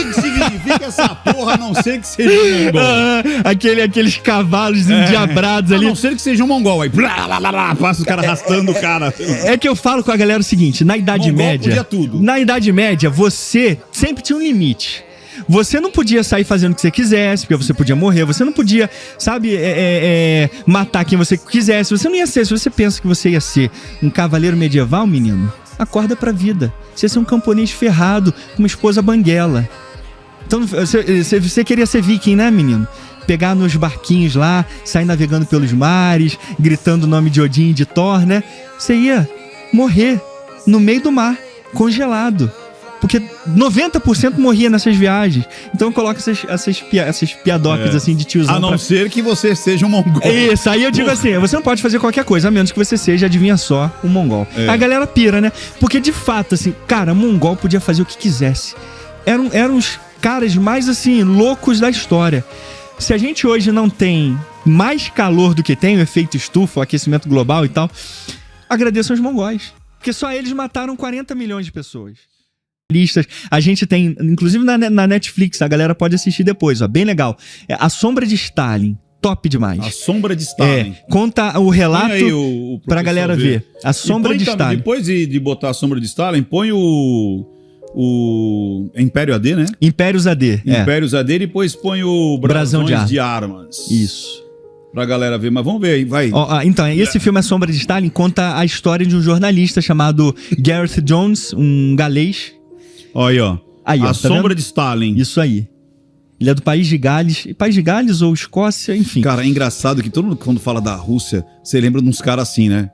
que significa essa porra, a não ser que seja um mongol? Aqueles cavalos endiabrados ali. A não ser que seja um mongol. Aí passa o cara arrastando o cara. É que eu falo com a galera o seguinte, na Idade Mongol Média... podia tudo. Na Idade Média, você sempre tinha um limite. Você não podia sair fazendo o que você quisesse, porque você podia morrer. Você não podia, sabe, matar quem você quisesse. Você não ia ser, se você pensa que você ia ser um cavaleiro medieval, menino, acorda pra vida. Você ia ser um camponês ferrado, com uma esposa banguela. Então, você queria ser viking, né, menino? Pegar nos barquinhos lá, sair navegando pelos mares, gritando o nome de Odin e de Thor, né? Você ia morrer no meio do mar, congelado. Porque 90% morria nessas viagens. Então eu coloco essas piadocas assim de tiozão. A não ser que você seja um mongol. Isso, aí eu digo assim, você não pode fazer qualquer coisa, a menos que você seja, adivinha só, um mongol. A galera pira, né? Porque de fato, assim, cara, mongol podia fazer o que quisesse. Eram os caras mais, assim, loucos da história. Se a gente hoje não tem mais calor do que tem, o efeito estufa, o aquecimento global e tal, agradeçam os mongóis. Porque só eles mataram 40 milhões de pessoas. A gente tem, inclusive na Netflix, a galera pode assistir depois, ó, bem legal. A Sombra de Stalin, top demais. A Sombra de Stalin. Conta o relato pra galera ver. A Sombra de Stalin. Depois de botar a Sombra de Stalin, põe o Império AD, né? Impérios AD. Impérios AD, e depois põe o Brasões de Armas. Isso. Pra galera ver, mas vamos ver aí, vai. Então, esse filme A Sombra de Stalin conta a história de um jornalista chamado Gareth Jones, um galês. Olha aí, ó. Aí, a Sombra de Stalin. Isso aí. Ele é do País de Gales. País de Gales ou Escócia, enfim. Cara, é engraçado que todo mundo, quando fala da Rússia, você lembra de uns caras assim, né?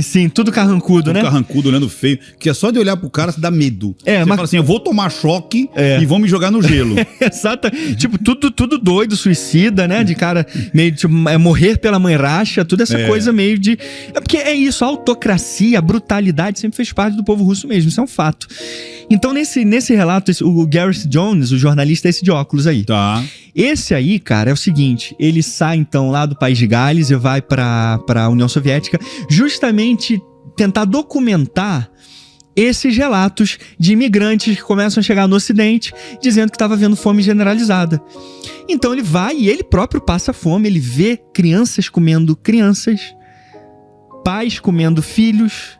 Sim, tudo carrancudo, né? Tudo carrancudo, olhando feio. Que é só de olhar pro cara, você dá medo. Você mas... fala assim, eu vou tomar choque e vão me jogar no gelo. Exato. Tipo, tudo doido, suicida, né? De cara meio tipo, morrer pela mãe racha, toda essa coisa meio de... porque é isso, a autocracia, a brutalidade sempre fez parte do povo russo mesmo, isso é um fato. Então, nesse relato, o Gareth Jones, o jornalista, é esse de óculos aí. Tá. Esse aí, cara, é o seguinte, ele sai então lá do País de Gales e vai pra União Soviética, justamente tentar documentar esses relatos de imigrantes que começam a chegar no Ocidente dizendo que estava havendo fome generalizada. Então ele vai e ele próprio passa fome, ele vê crianças comendo crianças, pais comendo filhos.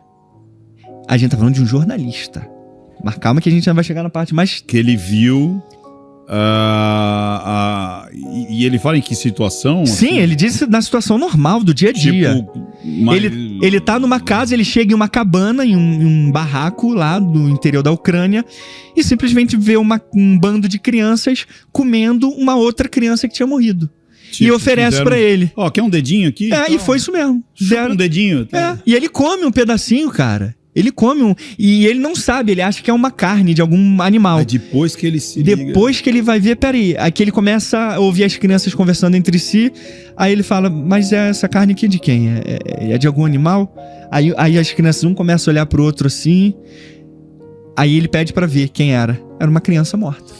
A gente tá falando de um jornalista. Mas calma que a gente já vai chegar na parte mais... Que ele viu... E ele fala em que situação? Sim, assim? ele diz na situação normal do dia a dia. Ele tá numa casa, ele chega em uma cabana, em um barraco lá do interior da Ucrânia, e simplesmente vê um bando de crianças comendo uma outra criança que tinha morrido. E oferece pra ele. Quer um dedinho aqui? E foi isso mesmo. Um dedinho. E ele come um pedacinho, cara. Ele come e ele não sabe, ele acha que é uma carne de algum animal. É depois que ele se liga. Depois que ele vai ver, peraí, aqui ele começa a ouvir as crianças conversando entre si, aí ele fala, mas essa carne aqui de quem? É de algum animal? Aí as crianças, começa a olhar pro outro assim, aí ele pede pra ver quem era. Era uma criança morta.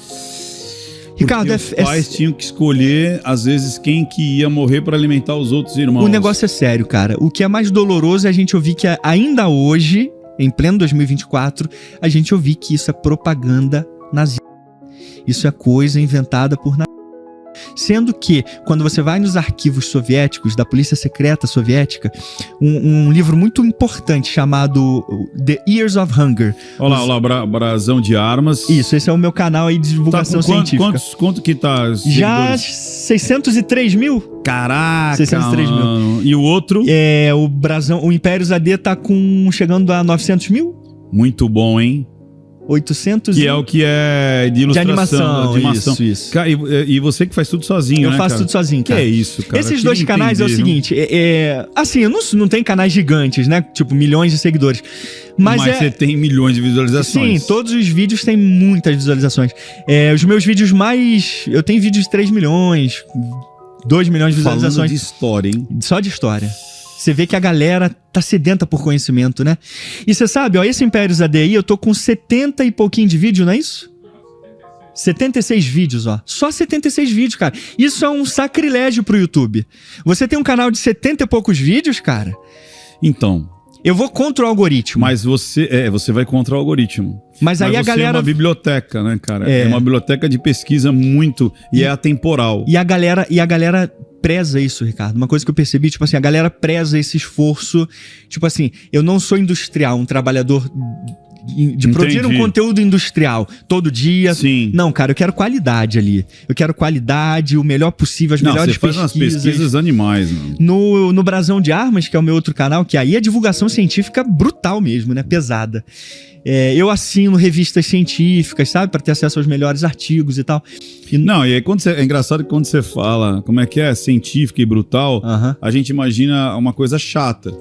Ricardo, os pais tinham que escolher, às vezes, quem que ia morrer para alimentar os outros irmãos. O negócio é sério, cara. O que é mais doloroso é a gente ouvir que ainda hoje, em pleno 2024, a gente ouvir que isso é propaganda nazista. Isso é coisa inventada por nazistas. Sendo que, quando você vai nos arquivos soviéticos, da polícia secreta soviética, um livro muito importante chamado The Years of Hunger. Olha lá, Brasão de Armas. Isso, esse é o meu canal aí de divulgação científica. Quanto que tá? Já 603 mil. Caraca! 603 mil. E o outro? O Impérios AD tá chegando a 900 mil. Muito bom, hein? 800 que é o que é de ilustração. De animação. Isso. Cara, e você que faz tudo sozinho, eu né, faço tudo sozinho, cara. Que é isso, cara? Esses dois canais é o seguinte, assim, não tem canais gigantes, né? Tipo, milhões de seguidores. Mas você tem milhões de visualizações. Sim, todos os vídeos têm muitas visualizações. Os meus vídeos eu tenho vídeos de 3 milhões, 2 milhões de visualizações. Falando de história, hein? Só de história. Você vê que a galera tá sedenta por conhecimento, né? E você sabe, esse Impérios AD aí, eu tô com 70 e pouquinho de vídeo, não é isso? 76 vídeos, ó. Só 76 vídeos, cara. Isso é um sacrilégio pro YouTube. Você tem um canal de 70 e poucos vídeos, cara? Então, Eu vou contra o algoritmo. Mas você vai contra o algoritmo. Mas aí a galera... é uma biblioteca, né, cara? É uma biblioteca de pesquisa muito... E é atemporal. E a galera preza isso, Ricardo. Uma coisa que eu percebi, tipo assim, a galera preza esse esforço. Tipo assim, eu não sou industrial, um trabalhador de produzir um conteúdo industrial todo dia. Sim. Não, cara, eu quero qualidade ali. Eu quero qualidade, o melhor possível, as melhores pesquisas. Você faz umas pesquisas animais, mano. No Brasão de Armas, que é o meu outro canal, que aí é divulgação científica brutal mesmo, né? Pesada. Eu assino revistas científicas, sabe? Pra ter acesso aos melhores artigos e tal. Não, e aí é engraçado que quando você fala como é que é científica e brutal, a gente imagina uma coisa chata,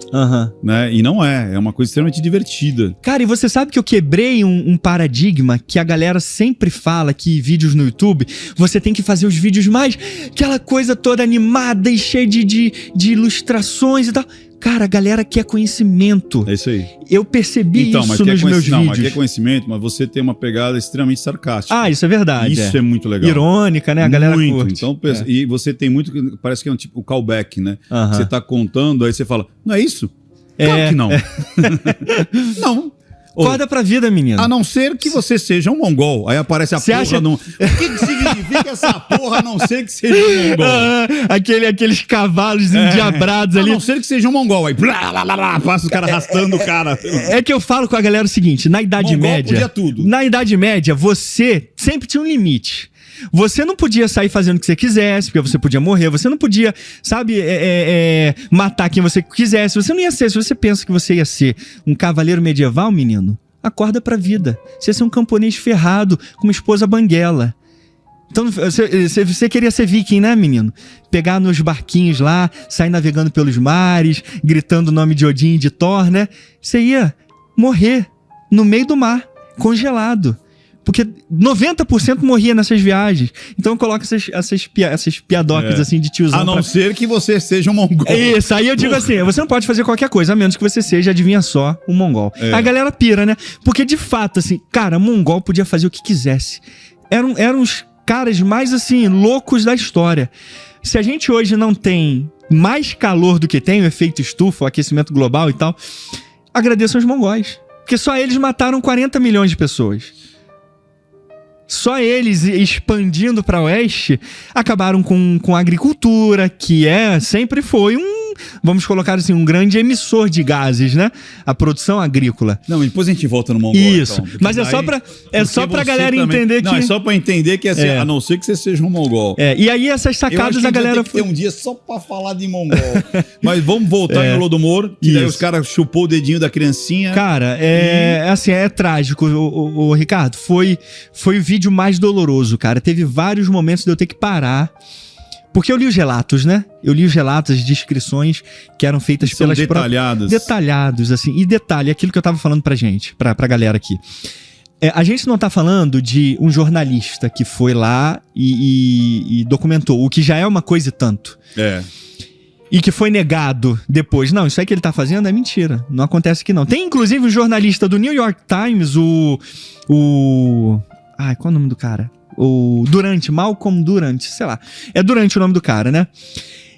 né? E não é uma coisa extremamente divertida. Cara, e você sabe que eu quebrei um paradigma que a galera sempre fala que vídeos no YouTube, você tem que fazer os vídeos mais... aquela coisa toda animada e cheia de ilustrações e tal... Cara, a galera quer conhecimento. É isso aí. Eu percebi isso nos meus vídeos. Não, mas quer conhecimento, mas você tem uma pegada extremamente sarcástica. Ah, isso é verdade. Isso é muito legal. Irônica, né? A galera curte. Então, e você tem muito... Parece que é um tipo o callback, né? Você tá contando, aí você fala, não é isso? Claro que não. Não. Acorda pra vida, menino. A não ser que você seja um mongol. Aí aparece a porra acha... O que significa essa porra a não ser que seja um mongol? Aqueles cavalos endiabrados ali. A não ser que seja um mongol. Aí blá, blá, blá, passa o cara arrastando o cara. É que eu falo com a galera o seguinte, na Idade Média... podia tudo. Na Idade Média, você sempre tinha um limite. Você não podia sair fazendo o que você quisesse, porque você podia morrer. Você não podia, sabe, matar quem você quisesse. Você não ia ser, se você pensa que você ia ser um cavaleiro medieval, menino, acorda pra vida. Você ia ser um camponês ferrado, com uma esposa banguela. Então, você queria ser viking, né, menino? Pegar nos barquinhos lá, sair navegando pelos mares, gritando o nome de Odin e de Thor, né? Você ia morrer no meio do mar, congelado. Porque 90% morria nessas viagens. Então eu coloco essas piadocas assim de tiozão. A não ser que você seja um mongol. Isso, aí eu digo assim, você não pode fazer qualquer coisa, a menos que você seja, adivinha só, um mongol. A galera pira, né? Porque de fato, assim, cara, mongol podia fazer o que quisesse. Eram os caras mais, assim, loucos da história. Se a gente hoje não tem mais calor do que tem, o efeito estufa, o aquecimento global e tal, agradeçam os mongóis. Porque só eles mataram 40 milhões de pessoas. Só eles, expandindo para oeste, acabaram com a agricultura, que sempre foi vamos colocar assim, um grande emissor de gases, né? A produção agrícola. Não, depois a gente volta no mongol. Isso, então, mas só pra galera entender que... Não, é só pra entender que assim, a não ser que você seja um mongol. E aí essas sacadas a galera... tem que ter um dia só pra falar de mongol. Mas vamos voltar em Holodomor, que daí os caras chupou o dedinho da criancinha. Cara, assim, é trágico, o Ricardo. Foi o vídeo mais doloroso, cara. Teve vários momentos de eu ter que parar. Porque eu li os relatos, né? Eu li os relatos, as descrições que eram feitas pelas detalhadas. Detalhados, assim. E detalhe, aquilo que eu tava falando pra gente, pra galera aqui. A gente não tá falando de um jornalista que foi lá e documentou, o que já é uma coisa e tanto. E que foi negado depois. Não, isso aí que ele tá fazendo é mentira. Não acontece aqui não. Tem inclusive um jornalista do New York Times, Ai, qual é o nome do cara? O Malcolm Durant, sei lá. É Durant o nome do cara, né?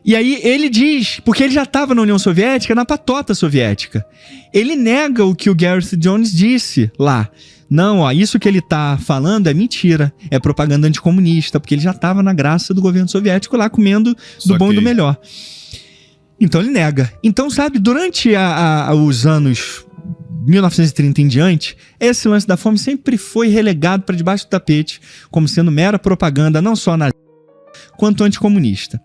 E aí ele diz, porque ele já estava na União Soviética, na patota soviética. Ele nega o que o Gareth Jones disse lá. Não, ó, isso que ele tá falando é mentira. É propaganda anticomunista, porque ele já estava na graça do governo soviético lá comendo do bom e do melhor. Então ele nega. Então, sabe, durante os anos 1930 em diante, esse lance da fome sempre foi relegado para debaixo do tapete, como sendo mera propaganda, não só nazista, quanto anticomunista.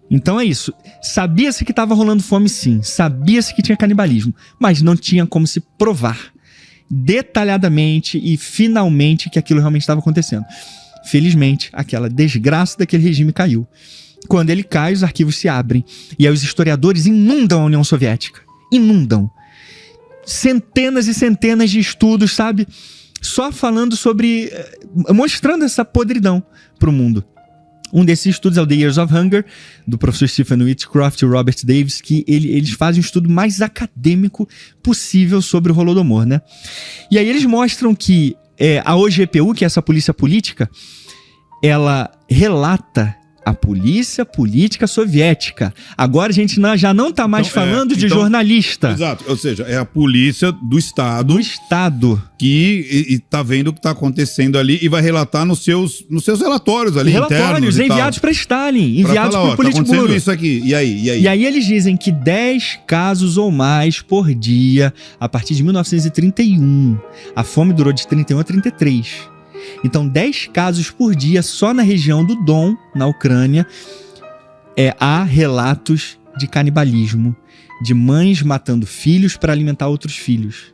Então é isso. Sabia-se que estava rolando fome, sim. Sabia-se que tinha canibalismo, mas não tinha como se provar detalhadamente e finalmente que aquilo realmente estava acontecendo. Felizmente, aquela desgraça daquele regime caiu. Quando ele cai, os arquivos se abrem. E aí os historiadores inundam a União Soviética. Inundam. Centenas e centenas de estudos, sabe? Só falando sobre... mostrando essa podridão pro mundo. Um desses estudos é o The Years of Hunger, do professor Stephen Whitcroft e Robert Davis, que eles fazem o estudo mais acadêmico possível sobre o Holodomor, né? E aí eles mostram que a OGPU, que é essa polícia política, ela relata a polícia política soviética. Agora a gente já não tá mais falando de jornalista. Exato, ou seja, é a polícia do Estado. Do Estado. Que tá vendo o que tá acontecendo ali e vai relatar nos seus relatórios ali, relatórios enviados para Stalin, enviados para o Politburo. Tá acontecendo isso aqui, e aí? E aí eles dizem que 10 casos ou mais por dia, a partir de 1931. A fome durou de 31 a 33. Então, 10 casos por dia só na região do Don, na Ucrânia, há relatos de canibalismo, de mães matando filhos para alimentar outros filhos,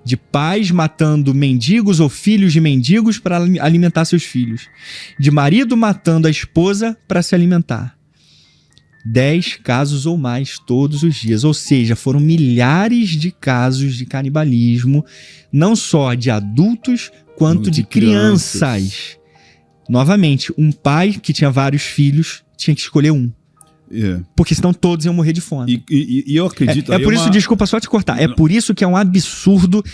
de pais matando mendigos ou filhos de mendigos para alimentar seus filhos, de marido matando a esposa para se alimentar. 10 casos ou mais todos os dias, ou seja, foram milhares de casos de canibalismo, não só de adultos, quanto de crianças. Novamente, um pai que tinha vários filhos tinha que escolher um. Porque senão todos iam morrer de fome. E eu acredito... por isso, desculpa só te cortar, é por isso que é um absurdo.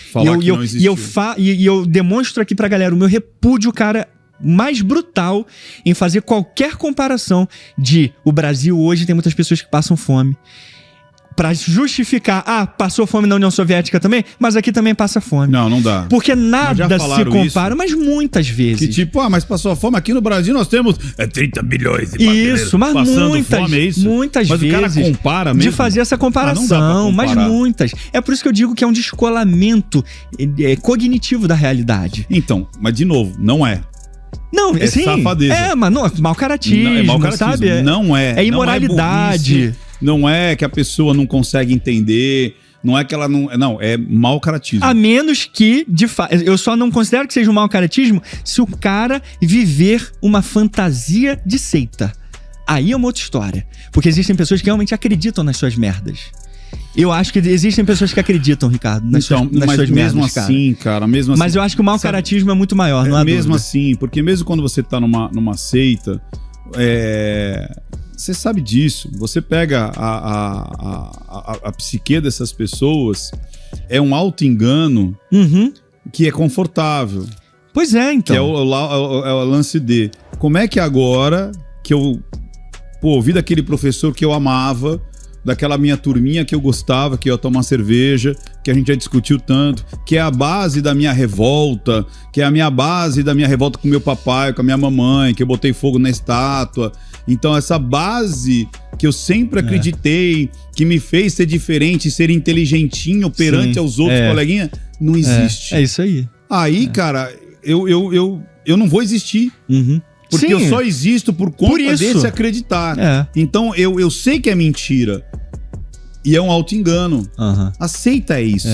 E eu demonstro aqui pra galera o meu repúdio, cara, mais brutal em fazer qualquer comparação de o Brasil hoje tem muitas pessoas que passam fome. Pra justificar, passou fome na União Soviética também, mas aqui também passa fome. Não dá. Porque nada se compara, mas muitas vezes. Que tipo, mas passou fome. Aqui no Brasil nós temos 30 bilhões de brasileiros isso, mas passando fome, é isso? Muitas mas vezes. Mas o cara compara mesmo? De fazer essa comparação, mas muitas. É por isso que eu digo que é um descolamento cognitivo da realidade. Então, mas de novo, não é. Não, sim. Safadeza. Mas não, é mau caratismo, sabe? Não é. É imoralidade. Não é que a pessoa não consegue entender, não é que ela não... Não, é mau caratismo. A menos que, de fato... Eu só não considero que seja um mau caratismo se o cara viver uma fantasia de seita. Aí é uma outra história. Porque existem pessoas que realmente acreditam nas suas merdas. Eu acho que existem pessoas que acreditam, Ricardo, nas suas merdas, mesmo assim, cara. Mesmo assim, mas eu acho que o mau caratismo é muito maior, não é? Mesmo assim, porque mesmo quando você tá numa seita... Você sabe disso. Você pega a psique dessas pessoas, é um auto-engano que é confortável. Pois é, então. Que é o lance de... Como é que agora que eu ouvi daquele professor que eu amava, daquela minha turminha que eu gostava, que eu ia tomar cerveja, que a gente já discutiu tanto, que é a base da minha revolta, que é a minha base da minha revolta com meu papai, com a minha mamãe, que eu botei fogo na estátua. Então essa base que eu sempre acreditei, que me fez ser diferente, ser inteligentinho perante aos outros coleguinhas, não existe. É isso aí. Aí, cara, eu não vou existir. Porque eu só existo por conta desse acreditar. Então eu sei que é mentira. E é um auto-engano. A seita é isso.